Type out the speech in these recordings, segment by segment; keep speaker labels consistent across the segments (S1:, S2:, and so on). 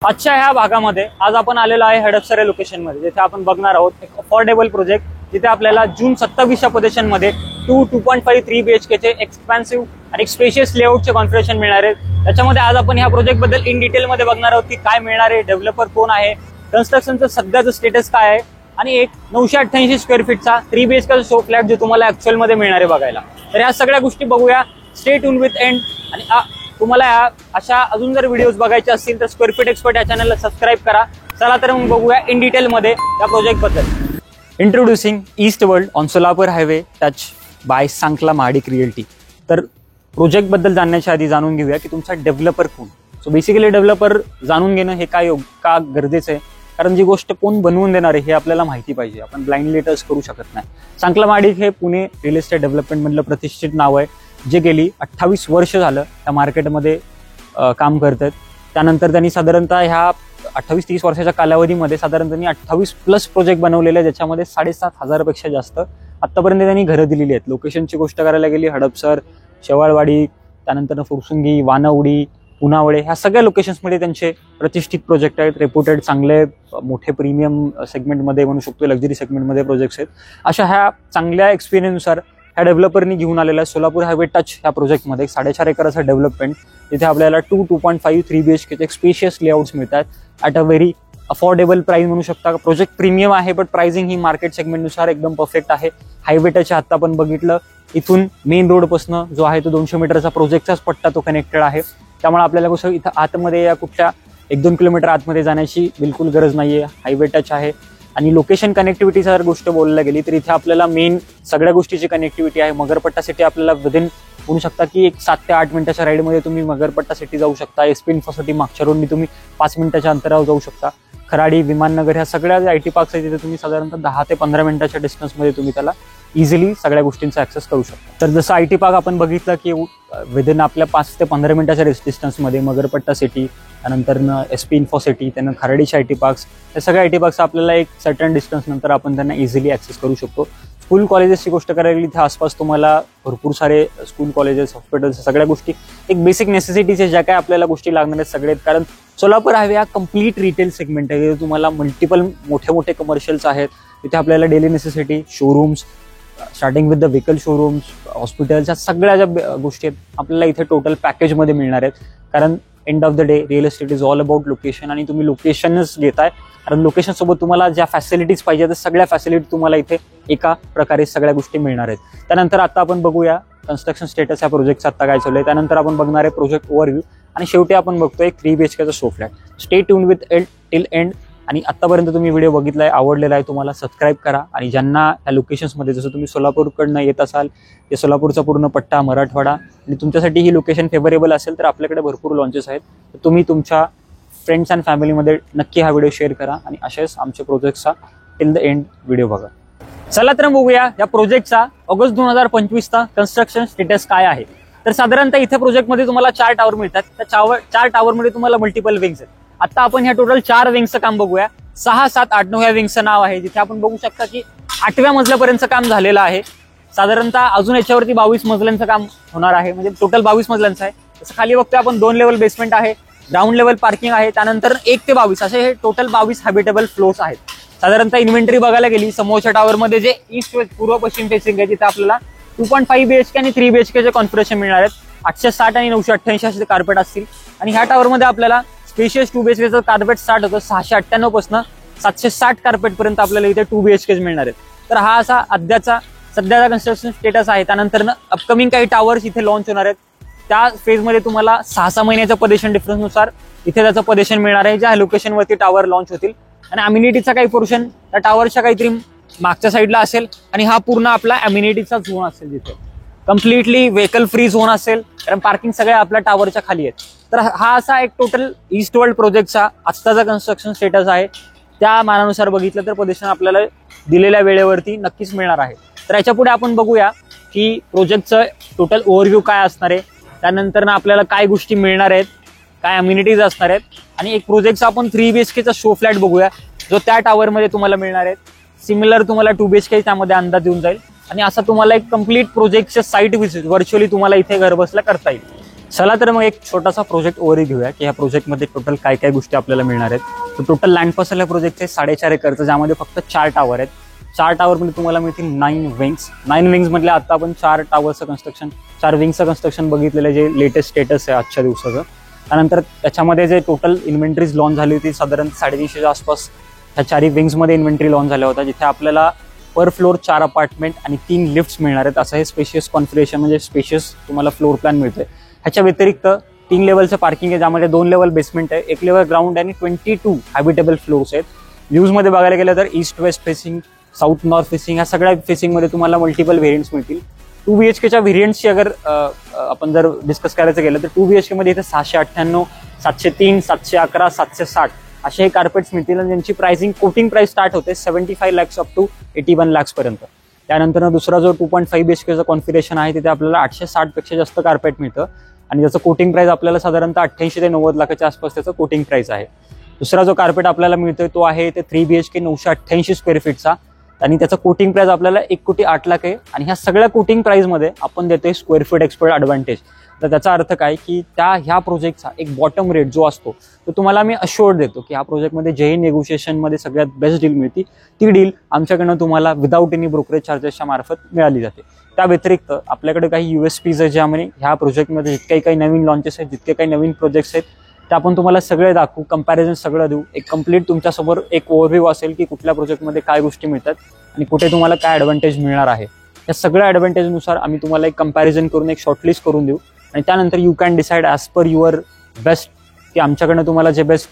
S1: आजच्या ह्या भागामध्ये आज आपण आलेलो आहे हडपसर या लोकेशनमध्ये, जिथे आपण बघणार आहोत एक अफोर्डेबल प्रोजेक्ट, जिथे आपल्याला जून 27 पोझिशनमध्ये 2.5 3 BHK चे एक्सपेन्सिव्ह आणि स्पेशियस लेआउटचे कॉन्फिगरेशन मिळणार आहे। त्याच्यामध्ये आज आपण ह्या प्रोजेक्ट बद्दल इन डिटेल मध्ये बघणार आहोत की काय मिळणार आहे, डेव्हलपर कोण आहे, कन्स्ट्रक्शनचं सध्याचं स्टेटस काय आहे आणि एक 988 स्क्वेअर फीटचा 3 BHK शो फ्लॅट जो तुम्हाला ऍक्च्युअल मध्ये मिळणार आहे बघायला। तर या सगळ्या गोष्टी बघूया, स्टे ट्यून विथ एंड। आणि तुम्हाला अशा अजून जर व्हिडिओज बघायचे असतील तर स्क्वेअर फीट एक्सपर्ट या चॅनलला सबस्क्राईब करा। चला तर मग बघूया इन डिटेल मध्ये या प्रोजेक्ट बद्दल। Introducing east world on Solapur highway touch by Sankhla Mahadik realty. तर प्रोजेक्ट बद्दल जाणण्याच्या आधी जाणून घेऊया की तुमचा डेव्हलपर कोण। सो बेसिकली डेव्हलपर जाणून घेणं हे का गरजेचं आहे, कारण जी गोष्ट कोण बनवून देणार आहे हे आपल्याला माहिती पाहिजे। आपण ब्लाइंडली टच करू शकत नाही। सांकला महाडिक हे पुणे रिअल एस्टेट डेव्हलपमेंट मधलं प्रतिष्ठित नाव आहे, जे गेली 28 वर्ष झालं त्या मार्केटमध्ये काम करतात। त्यानंतर त्यांनी साधारणतः ह्या 28-30 वर्षाच्या कालावधीमध्ये साधारणतः 28+ प्रोजेक्ट बनवलेले आहेत, ज्याच्यामध्ये 7,500 पेक्षा जास्त आतापर्यंत त्यांनी घरं दिलेली आहेत। लोकेशनची गोष्ट करायला गेली हडपसर, शेवाळवाडी, त्यानंतर फुरसुंगी, वानवडी, पुनावळे ह्या सगळ्या लोकेशन्समध्ये त्यांचे प्रतिष्ठित प्रोजेक्ट आहेत। रेप्युटेड चांगले मोठे प्रीमियम सेगमेंटमध्ये म्हणू शकतो, लक्झरी सेगमेंटमध्ये प्रोजेक्ट्स आहेत। अशा ह्या चांगल्या एक्सपिरियन्सनुसार ह्या डेव्हलपरनी घेऊन आलेला सोलापूर हायवे टच ह्या प्रोजेक्टमध्ये 4.5 एकराचा डेव्हलपमेंट, जिथे आपल्याला 2.5 3 BHK चे स्पेशियस लेआउट्स मिळतात at a very affordable price म्हणू शकता। प्रोजेक्ट प्रीमियम आहे, बट प्राइसिंग ही मार्केट सेगमेंटनुसार एकदम परफेक्ट आहे। हायवे टच आता आपण बघितलं, इथून मेन रोडपासून जो आहे तो 200 मीटरचा प्रोजेक्टचाच पट्टा तो कनेक्टेड आहे। त्यामुळे आपल्याला कसं इथं आतमध्ये या कुठल्या 1-2 किलोमीटर आतमध्ये जाण्याची बिलकुल गरज नाहीये। हायवे टच आहे आणि लोकेशन कनेक्टिव्हिटी जर गोष्ट बोलायला गेली तर इथे आपल्याला मेन सगळ्या गोष्टीची कनेक्टिव्हिटी आहे। मगरपट्टा सिटी आपल्याला विदिन म्हणू शकता की एक 7 ते 8 मिनिटाच्या राईडमध्ये तुम्ही मगरपट्टा सिटी जाऊ शकता। एसपी इन्फोसिटी मागच्या रोडनी तुम्ही 5 मिनिटाच्या अंतरावर जाऊ शकता। खराडी, विमाननगर ह्या सगळ्या जे IT पार्क्स आहेत तिथे तुम्ही साधारणतः 10 ते 15 मिनिटाच्या डिस्टन्समध्ये तुम्ही त्याला इझिली सगळ्या गोष्टींचा ऍक्सेस करू शकता। तर जसं IT पार्क आपण बघितलं की विदिन आपल्या 5 ते 15 मिनिटाच्या डिस्टन्समध्ये मगरपट्टा सिटी, त्यानंतर एसपी इन्फोसिटी, त्यानंतर खराडीचे IT पार्क्स, हे सगळ्या IT पार्क्स आपल्याला एक सर्टन डिस्टन्स नंतर आपण त्यांना इझिली ऍक्सेस करू शकतो। स्कूल कॉलेजेसची गोष्ट करायला गेली, इथे आसपास तुम्हाला भरपूर सारे स्कूल कॉलेजेस, हॉस्पिटल्स, सगळ्या गोष्टी एक बेसिक नेसेसिटीज ज्या काय आपल्याला गोष्टी लागणार आहेत सगळे, कारण सोलापूर हायवे हा कम्प्लीट रिटेल सेगमेंट आहे। तिथे तुम्हाला मल्टिपल मोठे कमर्शियल्स आहेत। तिथे आपल्याला daily necessity, showrooms, starting with the vehicle showrooms, हॉस्पिटल्सच्या सगळ्या ज्या गोष्टी आहेत आपल्याला इथे टोटल पॅकेजमध्ये मिळणार आहेत। कारण end of the day real estate is all about location, आणि तुम्ही लोकेशनच घेताय, कारण लोकेशन सोबत तुम्हाला ज्या फॅसिलिटीज पाहिजे त्या सगळ्या फॅसिलिटी तुम्हाला इथे एका प्रकारे सगळ्या गोष्टी मिळणार आहेत। त्यानंतर आता आपण बघूया कन्स्ट्रक्शन स्टेटस या प्रोजेक्टचा आता काय चालू आहे, त्यानंतर आपण बघणार आहे प्रोजेक्ट ओव्हरव्ह्यू, आणि शेवटी आपण बघतोय 3 BHK चा show flat. Stay tune with till end. आणि आतापर्यंत तुम्ही व्हिडिओ बघितलाय, आवडलेला आहे तुम्हाला, सबस्क्राईब करा। आणि ज्यांना या लोकेशन्समध्ये जसं तुम्ही सोलापूरकडनं येत असाल, ते सोलापूरचा पूर्ण पट्टा, मराठवाडा, आणि तुमच्यासाठी ही लोकेशन फेवरेबल असेल तर आपल्याकडे भरपूर लॉन्चेस आहेत। तर तुम्ही तुमच्या फ्रेंड्स अँड फॅमिलीमध्ये नक्की हा व्हिडिओ शेअर करा आणि असेच आमच्या प्रोजेक्टचा टिल द एंड व्हिडिओ बघा। चला तर बघूया या प्रोजेक्टचा ऑगस्ट 2025चा कन्स्ट्रक्शन स्टेटस काय आहे। तर साधारणतः इथे प्रोजेक्टमध्ये तुम्हाला 4 टावर मिळतात। त्या 4 टावरमध्ये तुम्हाला मल्टिपल विंग्स आहेत। आता आपण ह्या टोटल 4 विंग्सचं काम बघूया। 6, 7, 8, 9 या विंग्सचं नाव आहे, जिथे आपण बघू शकता की 8व्या मजल्यापर्यंतचं काम झालेलं आहे। साधारणतः अजून याच्यावरती 22 मजल्यांचं काम होणार आहे, म्हणजे टोटल 22 मजल्यांचं आहे। तसं खाली बघतोय आपण 2 लेवल बेसमेंट आहे, ग्राउंड लेवल पार्किंग आहे, त्यानंतर 1 ते 22 असे हे टोटल 22 हॅबिटेबल फ्लोर्स आहेत। साधारणतः इन्व्हेंटरी बघायला गेली, समोरच्या टावरमध्ये जे ईस्ट वेस्ट पूर्व पश्चिम फेसिंग आहे तिथे आपल्याला 2.5 BHK आणि 3 BHK चे कॉन्फिगरेशन मिळणार आहेत। 860 आणि 988 असे कार्पेट असतील, आणि ह्या टावरमध्ये आपल्याला स्पेशियस 2 BHK चं कार्पेट स्टार्ट होतं 698 पासून 760 कार्पेट पर्यंत आपल्याला इथे 2 BHK मिळणार आहेत। तर हा असा सध्याचा कन्स्ट्रक्शन स्टेटस आहे। त्यानंतर अपकमिंग काही टावर्स इथे लॉन्च होणार आहेत। त्या फेजमध्ये तुम्हाला 6 महिन्याच्या पदेशन डिफरन्सनुसार इथे त्याचं पदेशन मिळणार आहे, ज्या लोकेशनवरती टावर लॉन्च होतील। आणि अम्युनिटीचा काही पोर्शन त्या टावरच्या काहीतरी मागच्या साईडला असेल, आणि हा पूर्ण आपला अम्युनिटीचा झोन असेल, जिथे कम्प्लिटली व्हेकल फ्री झोन असेल, कारण पार्किंग सगळ्या आपल्या टावरच्या खाली आहेत। तर हा असा एक टोटल ईस्ट वर्ल्ड प्रोजेक्टचा आत्ताचा कन्स्ट्रक्शन स्टेटस आहे। त्या मानानुसार बघितलं तर पोझिशन आपल्याला दिलेल्या वेळेवरती नक्कीच मिळणार आहे। तर याच्या पुढे आपण बघूया की प्रोजेक्टचं टोटल ओव्हरव्ह्यू काय असणार आहे, त्यानंतर आपल्याला काय गोष्टी मिळणार आहेत, काय अम्युनिटीज असणार आहेत, आणि एक प्रोजेक्टचा आपण 3 BHK चा शो फ्लॅट बघूया, जो त्या टावरमध्ये तुम्हाला मिळणार आहे। सिमिलर तुम्हाला 2 BHK त्यामध्ये अंदाज येऊन जाईल, आणि असा तुम्हाला एक कम्प्लीट प्रोजेक्टच्या साईट व्हिजिट व्हर्च्युअली तुम्हाला इथे घर बसल्या करता येईल। चला तर मग एक छोटासा प्रोजेक्ट ओव्हरव्ह्यू घेऊया की ह्या प्रोजेक्टमध्ये टोटल काय काय गोष्टी आपल्याला मिळणार आहेत. तर टोटल लँड पार्सल या प्रोजेक्टचे 4.5 एकरचं, ज्यामध्ये फक्त 4 टावर आहेत. 4 टावरमध्ये तुम्हाला मिळतील 9 विंग्स. 9 विंग्स मधले आता आपण 4 टावरचं कन्स्ट्रक्शन, 4 विंग्सचं कन्स्ट्रक्शन बघितलेलं आहे, जे लेटेस्ट स्टेटस आहे आजच्या दिवसाचं. त्यानंतर त्याच्यामध्ये जे टोटल इन्व्हेंटरीज लॉन्च झाली होती साधारण 350च्या आसपास ह्या 4 विंग्समध्ये इन्व्हेंटरी लॉन्च झाल्या होत्या, जिथे आपल्याला पर फ्लोर 4 अपार्टमेंट आणि 3 लिफ्ट्स मिळणार आहेत. असं हे स्पेशियस कॉन्फिगरेशन, म्हणजे स्पेशियस तुम्हाला फ्लोर प्लॅन मिळतोय. ह्याच्या व्यतिरिक्त 3 लेवलचं पार्किंग आहे, ज्यामध्ये 2 लेवल बेसमेंट आहे, 1 लेवल ग्राउंड आणि 22 हॅबिटेबल फ्लोर्स आहेत. व्ह्यूजमध्ये बघायला गेलं तर east west facing, south north facing, ह्या सगळ्या फेसिंगमध्ये तुम्हाला मल्टिपल व्हेरियंट्स मिळतील. 2 BHKच्या व्हेरियंट्सची अगर आपण जर डिस्कस करायचं गेलं तर 2 BHK मध्ये इथे 698, 703, 711, 760 असे हे कार्पेट्स मिळतील, आणि ज्यांची प्राइसिंग कोटिंग प्राइस स्टार्ट होते 75 lakhs अप टू 81 lakhs पर्यंत. त्यानंतर दुसरा जो 2.5 BHKचा कॉन्फिगरेशन आहे तिथे आपल्याला 860 पेक्षा जास्त कार्पेट मिळतं, आणि त्याचं कोटिंग प्राइस आपल्याला साधारणतः 88 ते 90 लाखाच्या आसपास त्याचं कोटिंग प्राइस आहे. दुसरा जो कार्पेट आपल्याला मिळतोय तो आहे ते 3 BHK 988 स्क्वेअर फीटचा, आणि त्याचं कोटिंग प्राइस आपल्याला 1,08,00,000 आहे. आणि ह्या सगळ्या कोटिंग प्राइसमध्ये आपण देतोय स्क्वेअर फीट एक्सपर्ट ॲडव्हान्टेज. तर त्याचा अर्थ काय की ह्या प्रोजेक्टचा एक बॉटम रेट जो असतो तो तुम्हाला मी अश्योर्ड देतो की ह्या प्रोजेक्टमध्ये जेही नेगोशिएशनमध्ये सगळ्यात बेस्ट डील मिळते ती डील आमच्याकडनं तुम्हाला विदाऊट एनी ब्रोकरेज चार्जेसच्या मार्फत मिळाली जाते. त्या व्यतिरिक्त आपल्याकडे काही USPs आहेत, ज्यामध्ये ह्या प्रोजेक्टमध्ये जितके काही नवीन लॉन्चेस आहेत, जितके काही नवीन प्रोजेक्ट्स आहेत, ते आपण तुम्हाला सगळे दाखवू, कंपॅरिझन सगळं देऊ. एक कंप्लीट तुमच्यासमोर एक ओव्हरव्ह्यू असेल की कुठल्या प्रोजेक्टमध्ये काय गोष्टी मिळतात आणि कुठे तुम्हाला काय ॲडव्हान्टेज मिळणार आहे. या सगळ्या ॲडव्हान्टेजनुसार आम्ही तुम्हाला एक कंपॅरिझन करून एक शॉर्टलिस्ट करून देऊ, आणि त्यानंतर you can decide as per your best की आमच्याकडनं तुम्हाला जे बेस्ट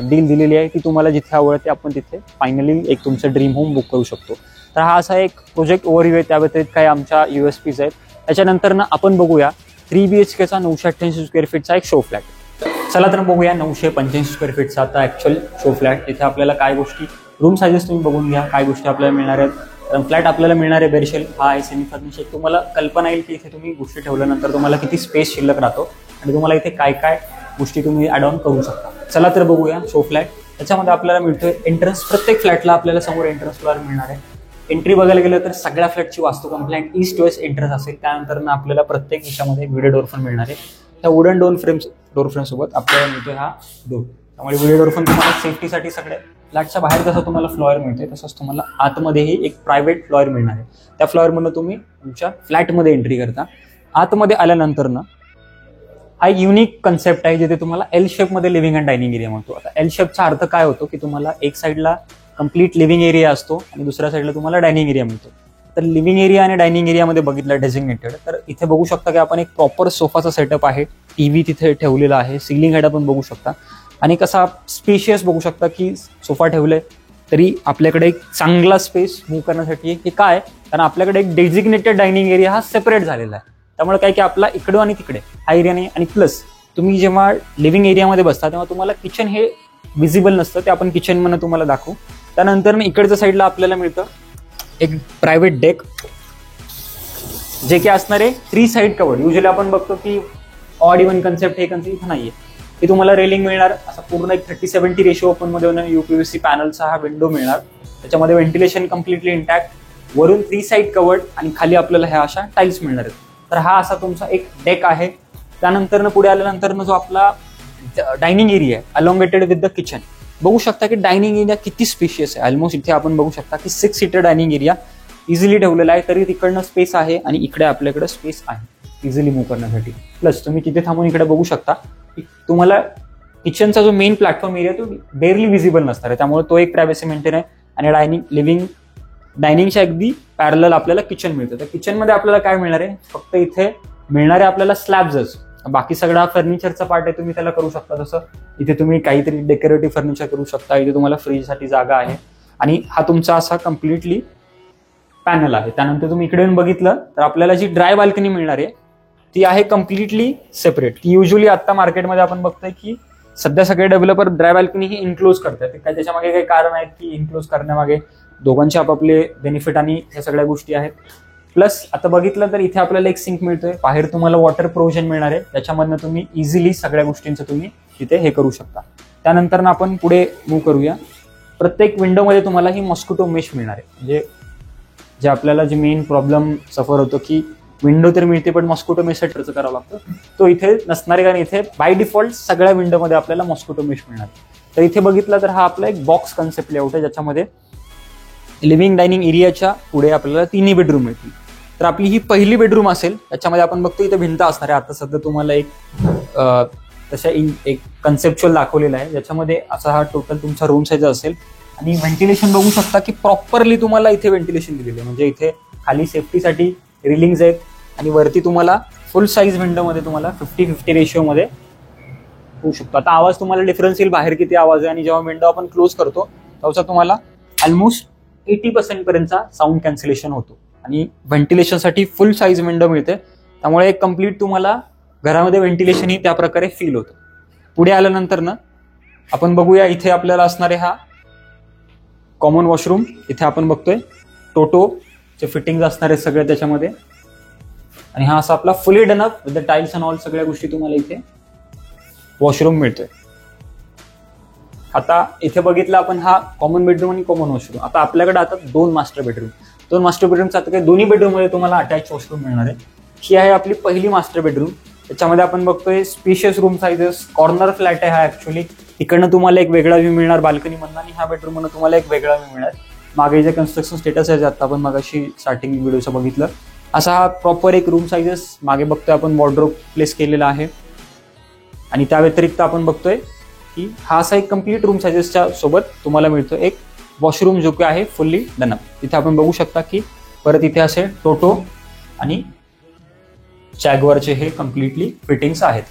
S1: डील दिलेली आहे ती तुम्हाला जिथे आवडते आपण तिथे फायनली एक तुमचं ड्रीम होम बुक करू शकतो. तर हा असा एक प्रोजेक्ट ओव्हरव्ह्यू आहे. त्या व्यतिरिक्त काही आमच्या USPs आहेत. त्याच्यानंतर आपण बघूया 3 BHKचा 988 स्क्वेअर फीटचा एक शो फ्लॅट. चला तर बघूया 985 स्क्वेअर फीटचा आता ॲक्च्युअल शो फ्लॅट. इथे आपल्याला काय गोष्टी, रूम सायझेस तुम्ही बघून घ्या, काय गोष्टी आपल्याला मिळणार आहेत. फ्लॅट आपल्याला मिळणार आहे बेरशेल, हा आहे सेमी फर्निश. तुम्हाला कल्पना येईल की इथे तुम्ही गोष्टी ठेवल्यानंतर तुम्हाला किती स्पेस शिल्लक राहतो आणि तुम्हाला इथे काय काय गोष्टी तुम्ही ॲड ऑन करू शकता. चला तर बघूया शो फ्लॅट. त्याच्यामध्ये आपल्याला मिळतोय एंट्रन्स. प्रत्येक फ्लॅटला आपल्याला समोर एंट्रन्स फ्लोअर मिळणार आहे. एंट्री बघायला गेलं तर सगळ्या फ्लॅटची वास्तू कंप्लेंट ईस्ट वेस्ट एंट्रन्स असेल. त्यानंतर आपल्याला प्रत्येक दिशामध्ये व्हिडिओ डोर पण मिळणार आहे. त्या वुडन डोर फ्रेम सोबत आपल्याला मिळतोय हा डोर. त्यामुळे व्हिडिओ डोर पण तुम्हाला सेफ्टीसाठी सगळ्या फ्लॅटच्या बाहेर जसं तुम्हाला फ्लोअर मिळतोय तसंच तुम्हाला आतमध्येही एक प्रायव्हेट फ्लोअर मिळणार आहे. त्या फ्लोअरमधून तुम्ही तुमच्या फ्लॅटमध्ये एंट्री करता. आतमध्ये आल्यानंतर हा एक युनिक कन्सेप्ट आहे जिथे तुम्हाला L शेपमध्ये लिव्हिंग अँड डायनिंग एरिया म्हणतो. आता L शेपचा अर्थ काय होतो की तुम्हाला एक साईडला कंप्लीट लिव्हिंग एरिया असतो आणि दुसऱ्या साईडला तुम्हाला डायनिंग एरिया मिळतो. तर लिव्हिंग एरिया आणि डायनिंग एरियामध्ये बघितलं डेझिग्नेटेड, तर इथे बघू शकता की आपण एक प्रॉपर सोफाचा सेटअप आहे. TV तिथे ठेवलेला आहे. सिलिंग हेड आपण बघू शकता आणि कसा स्पेशियस बघू शकता की सोफा ठेवले तरी आपल्याकडे एक चांगला स्पेस मूव्ह करण्यासाठी आहे. की काय, कारण आपल्याकडे एक डेझिग्नेटेड डायनिंग एरिया हा सेपरेट झालेला आहे. त्यामुळे काय की आपला इकडं आणि तिकडे हा एरिया नाही. आणि प्लस तुम्ही जेव्हा लिव्हिंग एरियामध्ये बसता तेव्हा तुम्हाला किचन हे विजिबल नसतं. ते आपण किचन म्हणून तुम्हाला दाखवू. त्यानंतर इकडच्या साईडला आपल्याला मिळतं एक प्रायव्हेट डेक, जे की असणार आहे 3 साईड कवर्ड. युजली आपण बघतो की ऑड इव्हन कन्सेप्ट, हे कन्सेप्ट इथं नाहीये. हे तुम्हाला रेलिंग मिळणार. असा पूर्ण एक 30-70 रेशो ओपन मध्ये UPVC पॅनलचा हा विंडो मिळणार. त्याच्यामध्ये व्हेंटिलेशन कम्प्लिटली इंटॅक्ट, वरून 3 साईड कवर्ड आणि खाली आपल्याला ह्या अशा टाईल्स मिळणार आहेत. तर हा असा तुमचा एक डेक आहे. त्यानंतर पुढे आल्यानंतर जो आपला डायनिंग एरिया आहे अलोंगेटेड विथ द किचन, बघू शकता की डायनिंग एरिया किती स्पेशियस आहे. ऑलमोस्ट इथे आपण बघू शकता की 6 सीटर डायनिंग एरिया इझिली ठेवलेला आहे. तरी तिकडनं स्पेस आहे आणि इकडे आपल्याकडे स्पेस आहे इझिली मूव्ह करण्यासाठी. प्लस तुम्ही तिथे थांबून इकडे बघू शकता की तुम्हाला किचनचा जो मेन प्लॅटफॉर्म एरिया तो बेअरली विजिबल नसणार आहे. त्यामुळे तो एक प्रायव्हसी मेंटेन आहे. आणि डायनिंगच्या अगदी पॅरलल आपल्याला किचन मिळतं. तर किचनमध्ये आपल्याला काय मिळणार आहे, फक्त इथे मिळणारे आपल्याला स्लॅब्सच. बाकी सगळा फर्निचरचा पार्ट आहे, तुम्ही त्याला करू शकता. जसं इथे तुम्ही काहीतरी डेकोरेटिव्ह फर्निचर करू शकता. इथे तुम्हाला फ्रीजसाठी जागा आहे आणि हा तुमचा असा कम्प्लिटली पॅनल आहे. त्यानंतर तुम्ही इकडे येऊन बघितलं तर आपल्याला जी ड्राय बाल्कनी मिळणार आहे ती आहे कम्प्लिटली सेपरेट. ती युजली आता मार्केटमध्ये आपण बघतोय की सध्या सगळे डेव्हलपर ड्राय बाल्कनी ही इन्क्लोज करतात. काय त्याच्यामागे काही कारण आहेत की इन्क्लोज करण्यामागे दोघांचे आपापले बेनिफिट आणि ह्या सगळ्या गोष्टी आहेत. प्लस आता बघितलं तर इथे आपल्याला एक सिंक मिळतोय. बाहेर तुम्हाला वॉटर प्रोव्हिजन मिळणार आहे. त्याच्यामधनं तुम्ही इझिली सगळ्या गोष्टींचं तुम्ही तिथे हे करू शकता. त्यानंतर आपण पुढे मूव्ह करूया. प्रत्येक विंडोमध्ये तुम्हाला ही मॉस्किटो मेश मिळणार आहे. म्हणजे जे आपल्याला जे मेन प्रॉब्लेम सफर होतो की विंडो तर मिळते पण मॉस्किटो मेशसाठी खर्च करावा लागतो, तो इथे नसणार आहे, कारण इथे बाय डिफॉल्ट सगळ्या विंडोमध्ये आपल्याला मॉस्किटो मेश मिळणार. तर इथे बघितलं तर हा आपला एक बॉक्स कन्सेप्ट लेआउट आहे, ज्याच्यामध्ये लिव्हिंग डायनिंग एरियाच्या पुढे आपल्याला 3 बेडरूम मिळतील. तर आपली ही पहिली बेडरूम असेल, त्याच्यामध्ये आपण बघतो इथे भिंत असणार आहे. आता सध्या तुम्हाला एक कन्सेप्च्युअल दाखवलेला आहे, ज्याच्यामध्ये असा हा टोटल तुमचा रूम साईज असेल. आणि व्हेंटिलेशन बघू शकता की प्रॉपरली तुम्हाला इथे व्हेंटिलेशन दिलेलं आहे, म्हणजे इथे खाली सेफ्टीसाठी रिलिंग्स आहेत आणि वरती तुम्हाला फुल साईज विंडोमध्ये तुम्हाला 50-50 रेशिओमध्ये होऊ शकतो. आता आवाज तुम्हाला डिफरन्स येईल, बाहेर किती आवाज आहे, आणि जेव्हा विंडो आपण क्लोज करतो त्याचा तुम्हाला ऑलमोस्ट 80% पर्यंतचा साऊंड कॅन्सलेशन होतो. आणि व्हेंटिलेशनसाठी फुल साईज विंडो मिळते, त्यामुळे एक कम्प्लीट तुम्हाला घरामध्ये व्हेंटिलेशन ही त्या प्रकारे फील होतं. पुढे आल्यानंतर ना आपण बघूया, इथे आपल्याला असणारे हा कॉमन वॉशरूम. इथे आपण बघतोय टोटोचे फिटिंग्स असणार आहेत सगळे त्याच्यामध्ये. आणि हा असा आपला फुली done up with the tiles and all सगळ्या गोष्टी तुम्हाला इथे वॉशरूम मिळतोय. आता इथे बघितलं आपण हा कॉमन बेडरूम आणि कॉमन वॉशरूम. आता आपल्याकडे आता 2 मास्टर बेडरूम. 2 मास्टर बेडरूमचा आता काही दोन्ही बेडरूम मध्ये तुम्हाला अटॅच वॉशरूम मिळणार आहे. ही आहे आपली पहिली मास्टर बेडरूम. त्याच्यामध्ये आपण बघतोय spacious room sizes, corner flat आहे हा ऍक्च्युअली. तिकडनं तुम्हाला एक वेगळा व्ह्यू मिळणार बाल्कनी मधून, आणि ह्या बेडरूम मधून तुम्हाला एक वेगळा व्ह्यू मिळणार. मागे जे कन्स्ट्रक्शन स्टेटस आहे, आता आपण मगाशी स्टार्टिंग व्हिडिओचं बघितलं, असा हा प्रॉपर एक रूम साइजेस. मागे बघतोय आपण वॉर्डरोब प्लेस केलेला आहे. आणि त्या व्यतिरिक्त आपण बघतोय की हा असा एक कम्प्लीट रूम साइजेसच्या सोबत तुम्हाला मिळतो एक वॉशरूम, जो की आहे फुल्ली डन अप. तिथे आपण बघू शकता की परत इथे असे टोटो आणि जॅग्वारचे हे कम्प्लिटली फिटिंग्स आहेत.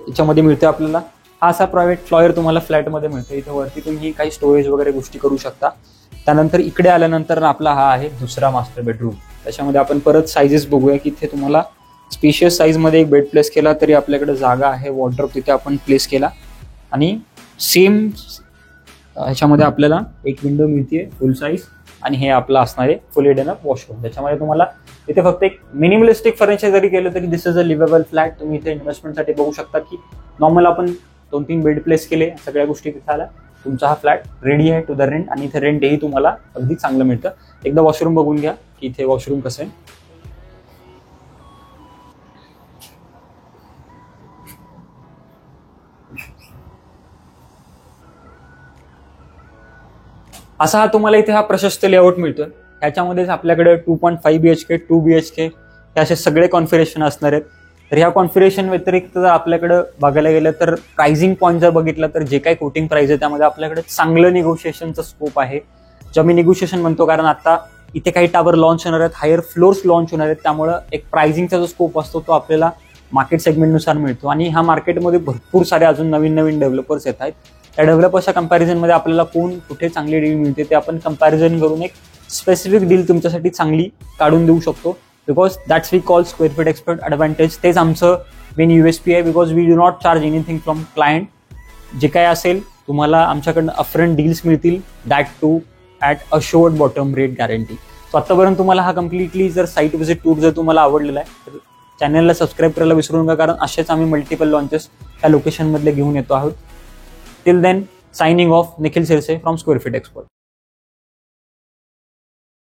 S1: याच्यामध्ये मिळते आपल्याला हा असा प्रायव्हेट फ्लॉयर तुम्हाला फ्लॅटमध्ये मिळतो. इथे वरती तुम्ही काही स्टोरेज वगैरे गोष्टी करू शकता. त्यानंतर इकडे आल्यानंतर आपला हा आहे दुसरा मास्टर बेडरूम. त्याच्यामध्ये आपण परत साइजेस बघूया की इथे तुम्हाला स्पेशियस साईज मध्ये एक बेड प्लेस केला तरी आपल्याकडे जागा आहे. वॉर्डरोब तिथे आपण प्लेस केला, आणि सेम ह्याच्यामध्ये आपल्याला एक विंडो मिळते फुल साईज, आणि हे आपलं असणार आहे फुली डन अप वॉशरूम. त्याच्यामध्ये तुम्हाला इथे फक्त एक मिनिमलिस्टिक फर्निचर जरी केलं तरी दिस इज अ लिव्हेबल फ्लॅट. तुम्ही इथे इन्व्हेस्टमेंटसाठी बघू शकता की नॉर्मल आपण 2-3 बेड प्लेस केले, सगळ्या गोष्टी तिथे आल्या, तुमचा हा फ्लॅट रेडी आहे टू द रेंट. आणि इथे रेंट हेही तुम्हाला अगदी चांगलं मिळतं. एकदा वॉशरूम बघून घ्या की इथे वॉशरूम कसं आहे. असा हा तुम्हाला इथे हा प्रशस्त लेआउट मिळतोय. ह्याच्यामध्येच आपल्याकडे 2.5 BHK, 2 BHK हे असे सगळे कॉन्फिगरेशन असणार आहेत. तर ह्या कॉन्फिगरेशन व्यतिरिक्त जर आपल्याकडे बघायला गेलं तर प्राइसिंग पॉईंट जर बघितलं तर जे काही कोटिंग प्राइस आहे त्यामध्ये आपल्याकडे चांगलं निगोशिएशनचं स्कोप आहे. जेव्हा मी निगोशिएशन म्हणतो, कारण आता इथे काही टावर लॉन्च होणार आहेत, हायर फ्लोर्स लॉन्च होणार आहेत, त्यामुळे एक प्राइसिंगचा जो स्कोप असतो तो आपल्याला मार्केट सेगमेंटनुसार मिळतो. आणि ह्या मार्केटमध्ये भरपूर सारे अजून नवीन डेव्हलपर्स येत आहेत. त्या डेव्हलपर्सच्या कंपॅरिझनमध्ये आपल्याला कुठे चांगली डील मिळते ते आपण कंपॅरिझन करून एक स्पेसिफिक डील तुमच्यासाठी चांगली काढून देऊ शकतो. Because that's we call square feet expert advantage. तेच आमचं मेन USP आहे. Because we do not charge anything from client. जे काय असेल तुम्हाला आमच्याकडनं अपफ्रंट डील्स मिळतील, that too at assured bottom rate guarantee. So आतापर्यंत तुम्हाला हा कम्प्लिटली जर साईट व्हिजिट टूर जर तुम्हाला आवडलेला आहे तर चॅनलला सबस्क्राईब करायला विसरू नका, कारण असेच आम्ही मल्टिपल लॉन्चेस त्या लोकेशनमधले घेऊन येतो आहोत. Till then, signing off, Nikhil Sirse from Square Feet Expert.